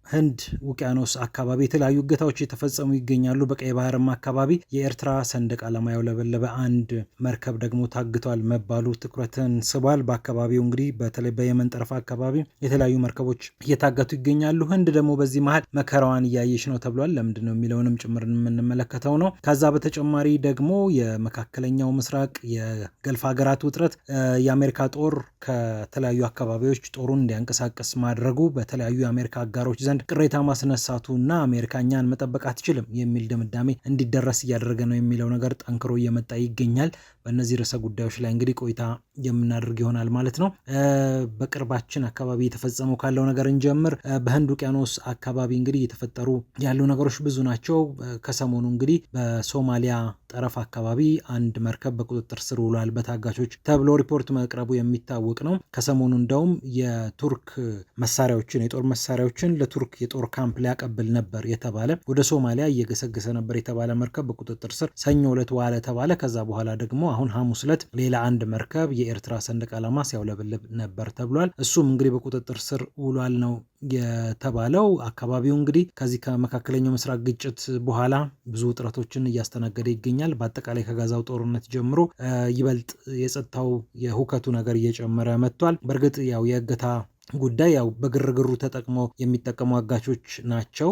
ህንድ ውቅያኖስ አካባቢ የተለያዩ እገታዎች የተፈጸሙ ይገኛሉ። በቀይ ባህርም አካባቢ የኤርትራ ሰንደቅ ዓላማ ያውለበለበ አንድ መርከብ ደግሞ ታግቷል መባሉ ትኩረትን ስቧል። በአካባቢው እንግዲህ በተለይ በየመን ጠረፍ አካባቢ የተለያዩ መርከቦች እየታገቱ ይገኛሉ። ህንድ ደግሞ በዚህ መሀል መከራዋን እያየች ነው ተብሏል። ለምንድን ነው የሚለውንም ጭምር የምንመለከተው ነው። ከዛ በተጨማሪ ደግሞ የመካከለኛው ምስራቅ የገልፍ ሀገራት ውጥረት የአሜሪካ ጦር ከተለያዩ አካባቢዎች ጦሩን እንዲያንቀሳቀስ ማድረጉ በተለያዩ የአሜሪካ አጋሮች ዘንድ ቅሬታ ማስነሳቱና አሜሪካ እኛን መጠበቅ አትችልም የሚል ድምዳሜ እንዲደረስ እያደረገ ነው የሚለው ነገር ጠንክሮ እየመጣ ይገኛል። በእነዚህ ርዕሰ ጉዳዮች ላይ እንግዲህ ቆይታ የምናደርግ ይሆናል ማለት ነው። በቅርባችን አካባቢ የተፈጸመው ካለው ነገር እንጀምር። በህንድ ውቅያኖስ አካባቢ እንግዲህ የተፈጠሩ ያሉ ነገሮች ብዙ ናቸው። ከሰሞኑ እንግዲህ በሶማሊያ ጠረፍ አካባቢ አንድ መርከብ በቁጥጥር ስር ውሏል በታጋቾች ተብሎ ሪፖርት መቅረቡ የሚታወቅ ነው። ከሰሞኑ እንደውም የቱርክ መሳሪያዎችን የጦር መሳሪያዎችን ለቱርክ የጦር ካምፕ ሊያቀብል ነበር የተባለ ወደ ሶማሊያ እየገሰገሰ ነበር የተባለ መርከብ በቁጥጥር ስር ሰኞ ዕለት ዋለ ተባለ። ከዛ በኋላ ደግሞ አሁን ሐሙስ ዕለት ሌላ አንድ መርከብ የኤርትራ ሰንደቅ ዓላማ ሲያውለበልብ ነበር ተብሏል። እሱም እንግዲህ በቁጥጥር ስር ውሏል ነው የተባለው። አካባቢው እንግዲህ ከዚህ ከመካከለኛው ምስራቅ ግጭት በኋላ ብዙ ውጥረቶችን እያስተናገደ ይገኛል። በአጠቃላይ ከጋዛው ጦርነት ጀምሮ ይበልጥ የጸጥታው የሁከቱ ነገር እየጨመረ መጥቷል። በእርግጥ ያው የእገታ ጉዳይ ያው በግርግሩ ተጠቅመው የሚጠቀሙ አጋቾች ናቸው።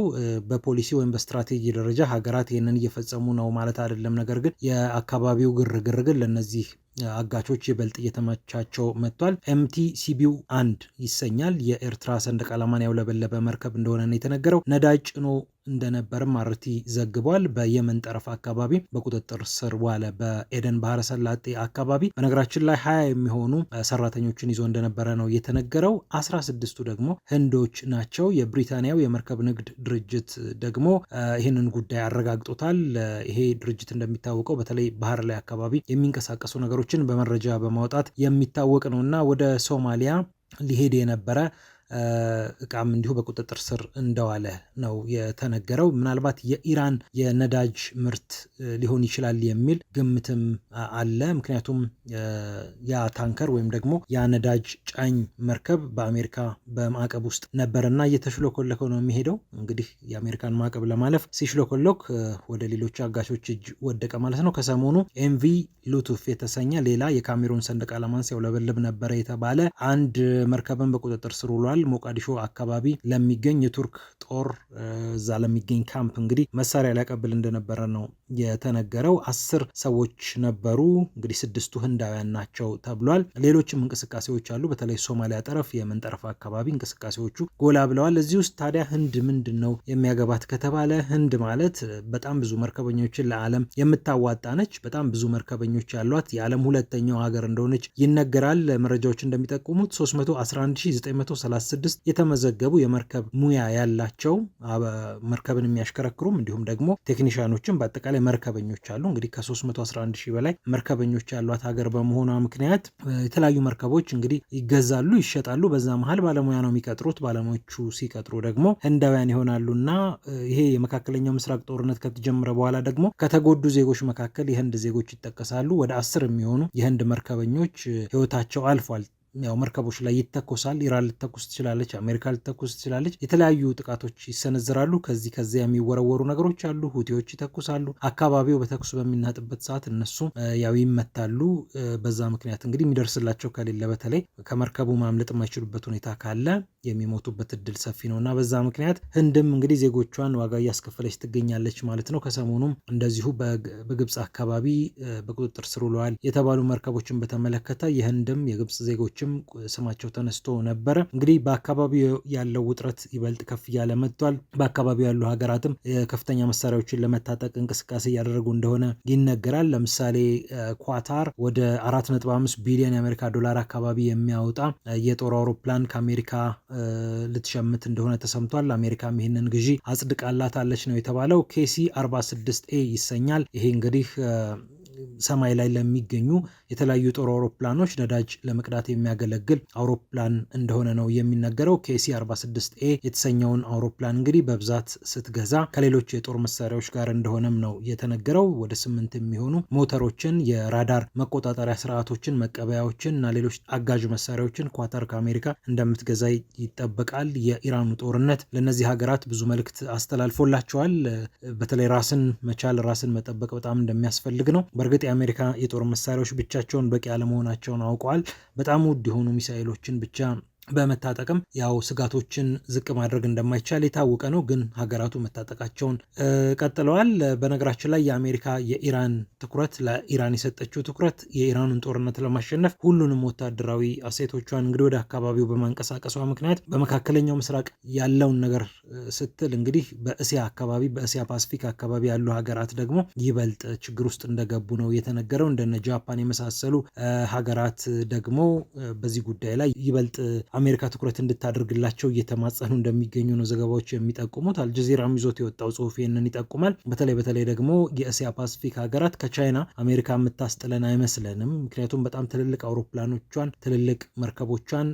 በፖሊሲ ወይም በስትራቴጂ ደረጃ ሀገራት ይህንን እየፈጸሙ ነው ማለት አይደለም። ነገር ግን የአካባቢው ግርግር ግን ለነዚህ አጋቾች ይበልጥ እየተመቻቸው መጥቷል። MT-CBU 1 ይሰኛል። የኤርትራ ሰንደቅ ዓላማን ያውለበለበ መርከብ እንደሆነ ነው የተነገረው። ነዳጅ ጭኖ እንደነበርም አርቲ ዘግቧል። በየመን ጠረፍ አካባቢ በቁጥጥር ስር ዋለ። በኤደን ባህረ ሰላጤ አካባቢ በነገራችን ላይ 20 የሚሆኑ ሰራተኞችን ይዞ እንደነበረ ነው የተነገረው። 16ቱ ደግሞ ህንዶች ናቸው። የብሪታንያው የመርከብ ንግድ ድርጅት ደግሞ ይህንን ጉዳይ አረጋግጦታል። ይሄ ድርጅት እንደሚታወቀው በተለይ ባህር ላይ አካባቢ የሚንቀሳቀሱ ነገሮችን በመረጃ በማውጣት የሚታወቅ ነውና ወደ ሶማሊያ ሊሄድ የነበረ እቃም እንዲሁ በቁጥጥር ስር እንደዋለ ነው የተነገረው። ምናልባት የኢራን የነዳጅ ምርት ሊሆን ይችላል የሚል ግምትም አለ። ምክንያቱም ያ ታንከር ወይም ደግሞ ያ ነዳጅ ጫኝ መርከብ በአሜሪካ በማዕቀብ ውስጥ ነበርና እየተሽሎኮለከው ነው የሚሄደው። እንግዲህ የአሜሪካን ማዕቀብ ለማለፍ ሲሽሎኮሎክ ወደ ሌሎች አጋቾች እጅ ወደቀ ማለት ነው። ከሰሞኑ MV ሉቱፍ የተሰኘ ሌላ የካሜሩን ሰንደቅ ዓላማን ሲያውለበልብ ነበረ የተባለ አንድ መርከብን በቁጥጥር ስር ውሏል። ሞቃዲሾ አካባቢ ለሚገኝ የቱርክ ጦር እዛ ለሚገኝ ካምፕ እንግዲህ መሳሪያ ሊያቀብል እንደነበረ ነው የተነገረው። 10 ሰዎች ነበሩ። እንግዲህ 6ቱ ህንዳውያን ናቸው ተብሏል። ሌሎችም እንቅስቃሴዎች አሉ። በተለይ ሶማሊያ ጠረፍ፣ የመን ጠረፍ አካባቢ እንቅስቃሴዎቹ ጎላ ብለዋል። እዚህ ውስጥ ታዲያ ህንድ ምንድን ነው የሚያገባት ከተባለ ህንድ ማለት በጣም ብዙ መርከበኞችን ለዓለም የምታዋጣ ነች። በጣም ብዙ መርከበኞች ያሏት የዓለም ሁለተኛው ሀገር እንደሆነች ይነገራል። መረጃዎች እንደሚጠቁሙት 31,936 የተመዘገቡ የመርከብ ሙያ ያላቸው መርከብን የሚያሽከረክሩም እንዲሁም ደግሞ ቴክኒሽያኖችን በአጠቃላይ መርከበኞች አሉ። እንግዲህ ከ311,000 በላይ መርከበኞች ያሏት ሀገር በመሆኗ ምክንያት የተለያዩ መርከቦች እንግዲህ ይገዛሉ፣ ይሸጣሉ። በዛ መሀል ባለሙያ ነው የሚቀጥሩት። ባለሙያዎቹ ሲቀጥሩ ደግሞ ህንዳውያን ይሆናሉና ይሄ የመካከለኛው ምስራቅ ጦርነት ከተጀመረ በኋላ ደግሞ ከተጎዱ ዜጎች መካከል የህንድ ዜጎች ይጠቀሳሉ። ወደ 10 የሚሆኑ የህንድ መርከበኞች ህይወታቸው አልፏል። ያው መርከቦች ላይ ይተኮሳል። ኢራን ልትተኩስ ትችላለች፣ አሜሪካ ልትተኩስ ትችላለች። የተለያዩ ጥቃቶች ይሰነዝራሉ። ከዚያ የሚወረወሩ ነገሮች አሉ። ሁቲዎች ይተኩሳሉ። አካባቢው በተኩስ በሚናጥበት ሰዓት እነሱ ያው ይመታሉ። በዛ ምክንያት እንግዲህ የሚደርስላቸው ከሌለ በተለይ ከመርከቡ ማምለጥ የማይችሉበት ሁኔታ ካለ የሚሞቱበት እድል ሰፊ ነውና በዛ ምክንያት ህንድም እንግዲህ ዜጎቿን ዋጋ እያስከፈለች ትገኛለች ማለት ነው። ከሰሞኑም እንደዚሁ በግብጽ አካባቢ በቁጥጥር ስር ውለዋል የተባሉ መርከቦችን በተመለከተ የህንድም የግብጽ ዜጎችም ስማቸው ተነስቶ ነበረ። እንግዲህ በአካባቢው ያለው ውጥረት ይበልጥ ከፍ እያለ መጥቷል። በአካባቢው ያሉ ሀገራትም ከፍተኛ መሳሪያዎችን ለመታጠቅ እንቅስቃሴ እያደረጉ እንደሆነ ይነገራል። ለምሳሌ ኳታር ወደ 4.5 ቢሊዮን የአሜሪካ ዶላር አካባቢ የሚያወጣ የጦር አውሮፕላን ከአሜሪካ ልትሸምት እንደሆነ ተሰምቷል። አሜሪካም ይህንን ግዢ አጽድቃላታለች ነው የተባለው። KC-46A ይሰኛል። ይሄ እንግዲህ ሰማይ ላይ ለሚገኙ የተለያዩ ጦር አውሮፕላኖች ነዳጅ ለመቅዳት የሚያገለግል አውሮፕላን እንደሆነ ነው የሚነገረው። KC-46A የተሰኘውን አውሮፕላን እንግዲህ በብዛት ስትገዛ ከሌሎች የጦር መሳሪያዎች ጋር እንደሆነም ነው የተነገረው። ወደ 8 የሚሆኑ ሞተሮችን፣ የራዳር መቆጣጠሪያ ስርዓቶችን፣ መቀበያዎችን እና ሌሎች አጋዥ መሳሪያዎችን ኳታር ከአሜሪካ እንደምትገዛ ይጠበቃል። የኢራኑ ጦርነት ለእነዚህ ሀገራት ብዙ መልእክት አስተላልፎላቸዋል። በተለይ ራስን መቻል፣ ራስን መጠበቅ በጣም እንደሚያስፈልግ ነው። በእርግጥ የአሜሪካ የጦር መሳሪያዎች ብቻቸውን በቂ አለመሆናቸውን አውቀዋል። በጣም ውድ የሆኑ ሚሳኤሎችን ብቻ በመታጠቅም ያው ስጋቶችን ዝቅ ማድረግ እንደማይቻል የታወቀ ነው። ግን ሀገራቱ መታጠቃቸውን ቀጥለዋል። በነገራችን ላይ የአሜሪካ የኢራን ትኩረት ለኢራን የሰጠችው ትኩረት የኢራኑን ጦርነት ለማሸነፍ ሁሉንም ወታደራዊ አሴቶቿን እንግዲህ ወደ አካባቢው በማንቀሳቀሷ ምክንያት በመካከለኛው ምስራቅ ያለውን ነገር ስትል እንግዲህ በእስያ አካባቢ በእስያ ፓሲፊክ አካባቢ ያሉ ሀገራት ደግሞ ይበልጥ ችግር ውስጥ እንደገቡ ነው የተነገረው። እንደነ ጃፓን የመሳሰሉ ሀገራት ደግሞ በዚህ ጉዳይ ላይ ይበልጥ አሜሪካ ትኩረት እንድታደርግላቸው እየተማጸኑ እንደሚገኙ ነው ዘገባዎች የሚጠቁሙት። አልጀዚራም ይዞት የወጣው ጽሁፍ ይህንን ይጠቁማል። በተለይ ደግሞ የእስያ ፓሲፊክ ሀገራት ከቻይና አሜሪካ የምታስጥለን አይመስለንም፣ ምክንያቱም በጣም ትልልቅ አውሮፕላኖቿን ትልልቅ መርከቦቿን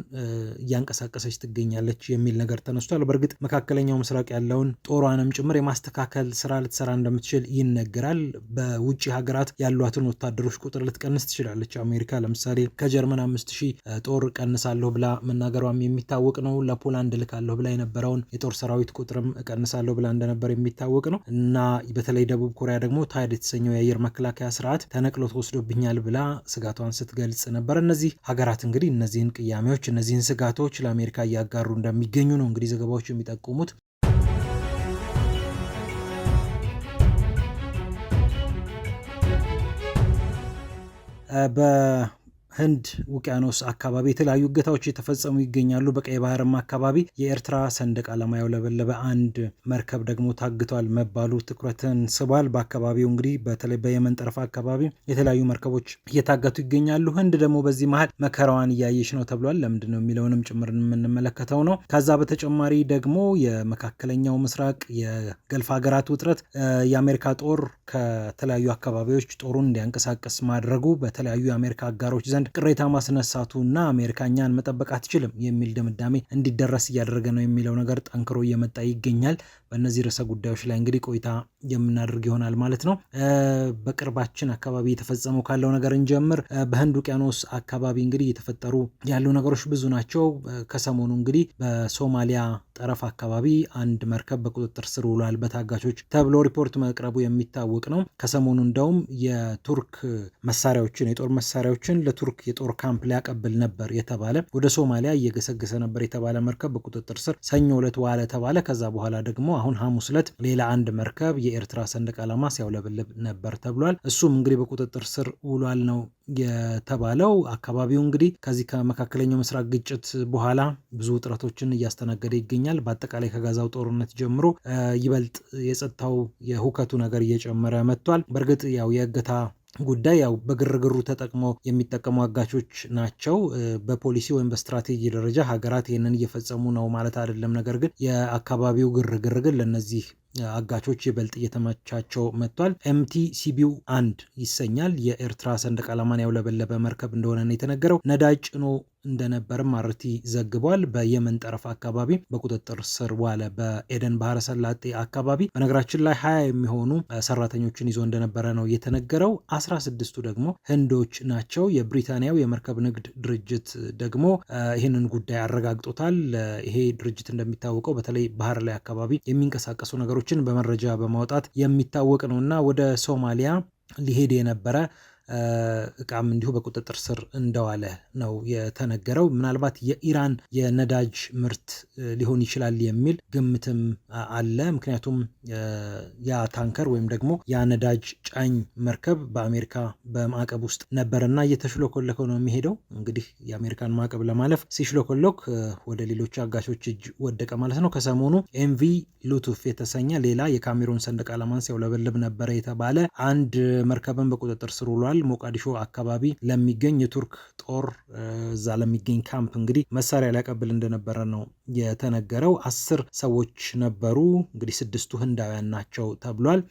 እያንቀሳቀሰች ትገኛለች የሚል ነገር ተነስቷል። በእርግጥ መካከለኛው ምስራቅ ያለውን ጦሯንም ጭምር የማስተካከል ስራ ልትሰራ እንደምትችል ይነገራል። በውጭ ሀገራት ያሏትን ወታደሮች ቁጥር ልትቀንስ ትችላለች አሜሪካ። ለምሳሌ ከጀርመን 5000 ጦር ቀንሳለሁ ብላ መናገሯም የሚታወቅ ነው። ለፖላንድ ልካለሁ ብላ የነበረውን የጦር ሰራዊት ቁጥርም እቀንሳለሁ ብላ እንደነበር የሚታወቅ ነው እና በተለይ ደቡብ ኮሪያ ደግሞ ታይድ የተሰኘው የአየር መከላከያ ስርዓት ተነቅሎ ተወስዶብኛል ብላ ስጋቷን ስትገልጽ ነበር። እነዚህ ሀገራት እንግዲህ እነዚህን ቅያሜዎች እነዚህን ስጋቶች ለአሜሪካ እያጋሩ እንደሚገኙ ነው እንግዲህ ዘገባዎች የሚጠቁሙት። ህንድ ውቅያኖስ አካባቢ የተለያዩ እገታዎች የተፈጸሙ ይገኛሉ። በቀይ ባህርም አካባቢ የኤርትራ ሰንደቅ ዓላማ ያውለበለበ አንድ መርከብ ደግሞ ታግቷል መባሉ ትኩረትን ስቧል። በአካባቢው እንግዲህ በተለይ በየመን ጠረፍ አካባቢ የተለያዩ መርከቦች እየታገቱ ይገኛሉ። ህንድ ደግሞ በዚህ መሀል መከራዋን እያየች ነው ተብሏል። ለምንድን ነው የሚለውንም ጭምር የምንመለከተው ነው። ከዛ በተጨማሪ ደግሞ የመካከለኛው ምስራቅ የገልፍ ሀገራት ውጥረት የአሜሪካ ጦር ከተለያዩ አካባቢዎች ጦሩን እንዲያንቀሳቀስ ማድረጉ በተለያዩ የአሜሪካ አጋሮች ዘንድ ቅሬታ ማስነሳቱና አሜሪካኛን መጠበቅ አትችልም የሚል ድምዳሜ እንዲደረስ እያደረገ ነው የሚለው ነገር ጠንክሮ እየመጣ ይገኛል። በእነዚህ ርዕሰ ጉዳዮች ላይ እንግዲህ ቆይታ የምናደርግ ይሆናል ማለት ነው። በቅርባችን አካባቢ የተፈጸመው ካለው ነገር እንጀምር። በህንድ ውቅያኖስ አካባቢ እንግዲህ የተፈጠሩ ያሉ ነገሮች ብዙ ናቸው። ከሰሞኑ እንግዲህ በሶማሊያ ጠረፍ አካባቢ አንድ መርከብ በቁጥጥር ስር ውሏል በታጋቾች ተብሎ ሪፖርት መቅረቡ የሚታወቅ ነው። ከሰሞኑ እንደውም የቱርክ መሳሪያዎችን የጦር መሳሪያዎችን ለቱርክ የጦር ካምፕ ሊያቀብል ነበር የተባለ ወደ ሶማሊያ እየገሰገሰ ነበር የተባለ መርከብ በቁጥጥር ስር ሰኞ ዕለት ዋለ ተባለ። ከዛ በኋላ ደግሞ አሁን ሐሙስ ዕለት ሌላ አንድ መርከብ የኤርትራ ሰንደቅ ዓላማ ሲያውለበልብ ነበር ተብሏል። እሱም እንግዲህ በቁጥጥር ስር ውሏል ነው የተባለው። አካባቢው እንግዲህ ከዚህ ከመካከለኛው ምስራቅ ግጭት በኋላ ብዙ ውጥረቶችን እያስተናገደ ይገኛል። በአጠቃላይ ከጋዛው ጦርነት ጀምሮ ይበልጥ የጸጥታው የሁከቱ ነገር እየጨመረ መጥቷል። በእርግጥ ያው የእገታ ጉዳይ ያው በግርግሩ ተጠቅመው የሚጠቀሙ አጋቾች ናቸው። በፖሊሲ ወይም በስትራቴጂ ደረጃ ሀገራት ይህንን እየፈጸሙ ነው ማለት አይደለም። ነገር ግን የአካባቢው ግርግር ግን ለነዚህ አጋቾች ይበልጥ እየተመቻቸው መጥቷል። MT-CBU 1 ይሰኛል። የኤርትራ ሰንደቅ ዓላማን ያውለበለበ መርከብ እንደሆነ ነው የተነገረው። ነዳጅ ጭኖ እንደነበርም አርቲ ዘግቧል። በየመን ጠረፍ አካባቢ በቁጥጥር ስር ዋለ። በኤደን ባህረ ሰላጤ አካባቢ በነገራችን ላይ 20 የሚሆኑ ሰራተኞችን ይዞ እንደነበረ ነው የተነገረው። 16ቱ ደግሞ ህንዶች ናቸው። የብሪታንያው የመርከብ ንግድ ድርጅት ደግሞ ይህንን ጉዳይ አረጋግጦታል። ይሄ ድርጅት እንደሚታወቀው በተለይ ባህር ላይ አካባቢ የሚንቀሳቀሱ ነገሮችን በመረጃ በማውጣት የሚታወቅ ነውና ወደ ሶማሊያ ሊሄድ የነበረ እቃም እንዲሁ በቁጥጥር ስር እንደዋለ ነው የተነገረው። ምናልባት የኢራን የነዳጅ ምርት ሊሆን ይችላል የሚል ግምትም አለ። ምክንያቱም ያ ታንከር ወይም ደግሞ ያ ነዳጅ ጫኝ መርከብ በአሜሪካ በማዕቀብ ውስጥ ነበርና እየተሽሎኮለከው ነው የሚሄደው። እንግዲህ የአሜሪካን ማዕቀብ ለማለፍ ሲሽሎኮሎክ ወደ ሌሎች አጋሾች እጅ ወደቀ ማለት ነው። ከሰሞኑ MV ሉቱፍ የተሰኘ ሌላ የካሜሩን ሰንደቅ ዓላማን ሲያውለበልብ ነበረ የተባለ አንድ መርከብን በቁጥጥር ስር ውሏል። ሞቃዲሾ አካባቢ ለሚገኝ የቱርክ ጦር እዛ ለሚገኝ ካምፕ እንግዲህ መሳሪያ ሊያቀብል እንደነበረ ነው የተነገረው። 10 ሰዎች ነበሩ። እንግዲህ 6ቱ ህንዳውያን ናቸው ተብሏል።